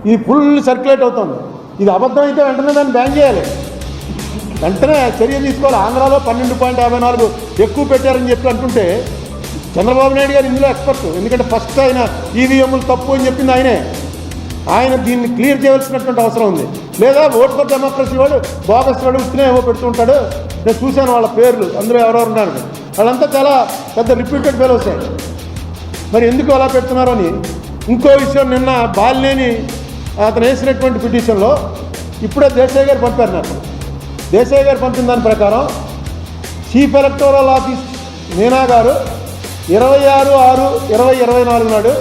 ఇది full circulate అవుతుంది. ఇది అబద్ధం అయితే వెంటనే దాన్ని బ్యాన్ చేయాలి, వెంటనే చర్య తీసుకోవాలి. ఆంధ్రాలో 12.54 ఎక్కువ పెట్టారని చెప్పి అంటుంటే చంద్రబాబు నాయుడు గారు ఇందులో ఎక్స్పర్ట్. ఎందుకంటే ఫస్ట్ ఆయన ఈవీఎంలు తప్పు అని చెప్పింది ఆయనే. ఆయన దీన్ని క్లియర్ చేయవలసినటువంటి అవసరం ఉంది. లేదా ఓట్ ఫర్ డెమోక్రసీ వాడు బోగస్ వాడు ఉత్తినే ఏవో పెడుతుంటాడు. నేను చూశాను వాళ్ళ పేర్లు, అందరూ ఎవరెవరు ఉన్నారు, వాళ్ళంతా చాలా పెద్ద రిప్యూటెడ్ ఫెలోస్. మరి ఎందుకు అలా పెడుతున్నారు అని. ఇంకో విషయం, నిన్న బాలినేని అతను వేసినటువంటి పిటిషన్లో ఇప్పుడే దేశాయ్ గారు పంపారు నాకు. దేశాయ్ గారు పంపిన దాని ప్రకారం చీఫ్ ఎలక్టోరల్ ఆఫీస్ మీనా గారు 26/6/2024 నాడు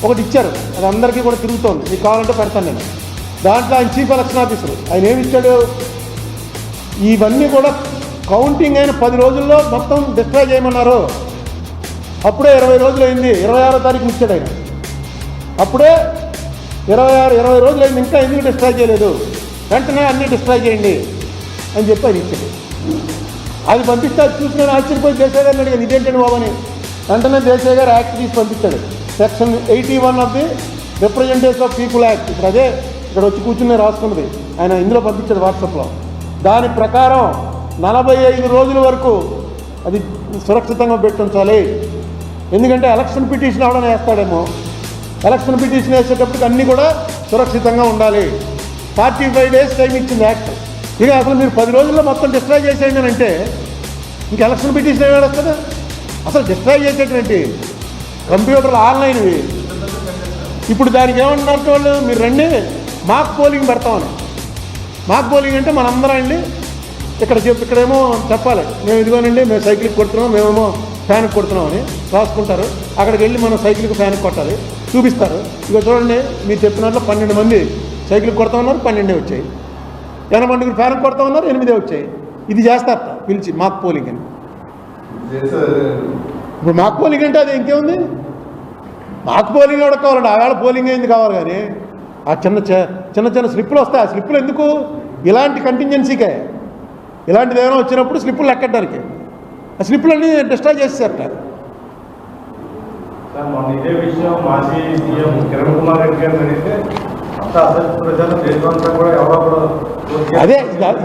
ఒకటి ఇచ్చారు. అది అందరికీ కూడా తిరుగుతోంది, మీకు కావాలంటే పెడతాను నేను. దాంట్లో ఆయన చీఫ్ ఎలక్షన్ ఆఫీసర్ ఆయన ఏమి ఇచ్చాడు, ఇవన్నీ కూడా కౌంటింగ్ అయిన 10 రోజుల్లో మొత్తం డిస్ట్రాయ్ చేయమన్నారు. అప్పుడే 20 రోజులు అయింది, 26వ తారీఖున ఇచ్చాడు ఆయన. అప్పుడే 20 రోజులు అయింది, ఇంకా ఎందుకు డిస్ట్రాయ్ చేయలేదు, వెంటనే అన్నీ డిస్ట్రాయ్ చేయండి అని చెప్పి ఆయన ఇచ్చాడు. అది పంపిస్తే అది చూసి నేను ఆశ్చర్యపోయి దేశాయ్ గారిని అడిగాను, ఇదేంటండి బాబు అని. వెంటనే దేశాయ్ గారు యాక్ట్ తీసి పంపించాడు. Section 81 of the representatives of people act. ఇప్పుడు అదే ఇక్కడ వచ్చి కూర్చుని రాసుకున్నది ఆయన, ఇందులో పంపించాడు వాట్సాప్లో. దాని ప్రకారం 45 రోజుల వరకు అది సురక్షితంగా పెట్టించాలి. ఎందుకంటే ఎలక్షన్ పిటిషన్ అవడం వేస్తాడేమో, ఎలక్షన్ పిటిషన్ వేసేటప్పటికి అన్నీ కూడా సురక్షితంగా ఉండాలి. 45 డేస్ టైం ఇచ్చింది యాక్ట్. ఇక అసలు మీరు 10 రోజుల్లో మొత్తం డిస్ట్రాయ్ చేసేయండి అని అంటే ఇంక ఎలక్షన్ పిటిషన్ ఏమి వేస్తుంది. అసలు డిస్ట్రాయ్ చేసేటువంటి కంప్యూటర్లు ఆన్లైన్వి. ఇప్పుడు దానికి ఏమంటున్నారు వాళ్ళు, మీరు రండి మాక్ పోలింగ్ పెడతామని. మాక్ పోలింగ్ అంటే మనందరం అండి ఇక్కడేమో చెప్పాలి, మేము ఇదిగోనండి మేము సైకిల్కి కొడుతున్నాం, మేమేమో ఫ్యాన్కి కొడుతున్నాం అని రాసుకుంటారు. అక్కడికి వెళ్ళి మనం సైకిల్కి ఫ్యాన్కి కొట్టాలి, చూపిస్తారు. ఇక చూడండి మీరు చెప్పినట్లు 12 మంది సైకిల్కి కొడతా ఉన్నారు, 12 వచ్చాయి. 80 మందికి ఫ్యాన్కి కొడతా ఉన్నారు, 8 వచ్చాయి. ఇది చేస్తారట పిలిచి మాక్ పోలింగ్ అని. ఇప్పుడు మాక్ పోలింగ్ అంటే అది ఇంకేముంది, మాక్ పోలింగ్ కూడా కావాలండి. ఆవేళ పోలింగ్ అయింది కావాలి, కానీ ఆ చిన్న స్లిప్పులు వస్తాయి. ఆ స్లిప్పులు ఎందుకు, ఇలాంటి కంటింజెన్సీకే, ఇలాంటిది ఏమైనా వచ్చినప్పుడు స్లిప్పులు లెక్కడానికి. ఆ స్లిప్పులన్నీ డిస్ట్రాయ్ చేసేసారట. ఇదే విషయం మాజీ సీఎం కిరణ్ కుమార్ రెడ్డి గారు అడిగితే అదే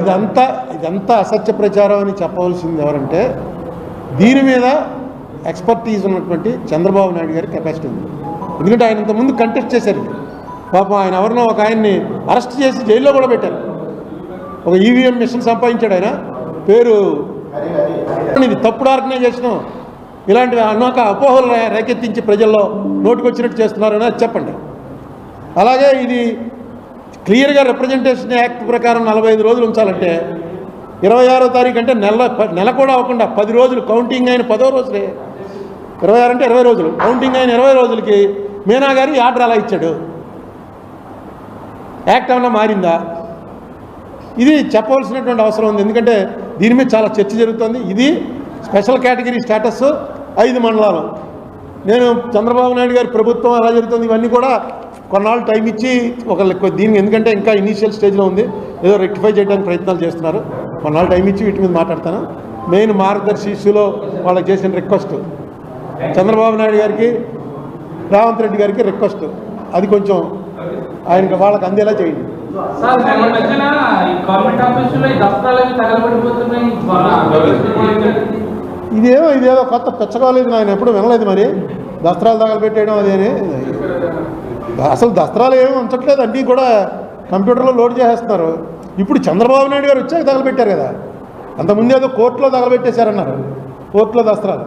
ఇదంతా అసత్య ప్రచారం అని చెప్పవలసింది ఎవరంటే, దీని మీద ఎక్స్పర్టీజ్ ఉన్నటువంటి చంద్రబాబు నాయుడు గారి కెపాసిటీ ఉంది. ఎందుకంటే ఆయన ఇంతకుముందు కంటెస్ట్ చేశారు. పాపం ఆయన ఎవరినో ఒక ఆయన్ని అరెస్ట్ చేసి జైల్లో కూడా పెట్టారు. ఒక ఈవీఎం మిషన్ సంపాదించాడు ఆయన, పేరు ఇది తప్పుడు ఆర్గనైజేషను. ఇలాంటివి అన్నాక అపోహలు రేకెత్తించి ప్రజల్లో నోటికొచ్చినట్టు చేస్తున్నారని అది చెప్పండి. అలాగే ఇది క్లియర్గా రిప్రజెంటేషన్ యాక్ట్ ప్రకారం 45 రోజులు ఉంచాలంటే 26వ తారీఖు అంటే నెల కూడా అవ్వకుండా 10 రోజులు కౌంటింగ్ అయిన 10వ రోజులే. 26 అంటే 20 రోజులు, కౌంటింగ్ అయిన 20 రోజులకి మీనా గారు ఆర్డర్ అలా ఇచ్చాడు. యాక్ట్ ఏమన్నా మారిందా, ఇది చెప్పవలసినటువంటి అవసరం ఉంది. ఎందుకంటే దీని మీద చాలా చర్చ జరుగుతుంది. ఇది స్పెషల్ కేటగిరీ స్టేటస్ 5 మండలాలు. నేను చంద్రబాబు నాయుడు గారి ప్రభుత్వం ఎలా జరుగుతుంది ఇవన్నీ కూడా కొన్నాళ్ళు టైం ఇచ్చి దీన్ని, ఎందుకంటే ఇంకా ఇనీషియల్ స్టేజ్లో ఉంది, ఏదో రెక్టిఫై చేయడానికి ప్రయత్నాలు చేస్తున్నారు. కొన్నాళ్ళు టైం ఇచ్చి వీటి మీద మాట్లాడతాను. మెయిన్ మార్గదర్శి ఇష్యూలో వాళ్ళకి చేసిన రిక్వెస్ట్, చంద్రబాబు నాయుడు గారికి రేవంత్ రెడ్డి గారికి రిక్వెస్ట్, అది కొంచెం ఆయనకి వాళ్ళకి అందేలా చేయండి. ఇదేదో కొత్త పెచ్చకోలేదు, ఆయన ఎప్పుడు వినలేదు. మరి దస్త్రాలు తగలబెట్టేయడం అదేని, అసలు దస్త్రాలు ఏమీ ఉంచట్లేదు, అన్నీ కూడా కంప్యూటర్లో లోడ్ చేసేస్తున్నారు. ఇప్పుడు చంద్రబాబు నాయుడు గారు వచ్చాక తగలబెట్టారు కదా, అంతకుముందు ఏదో కోర్టులో తగలబెట్టేశారన్నారు, కోర్టులో దస్త్రాలు.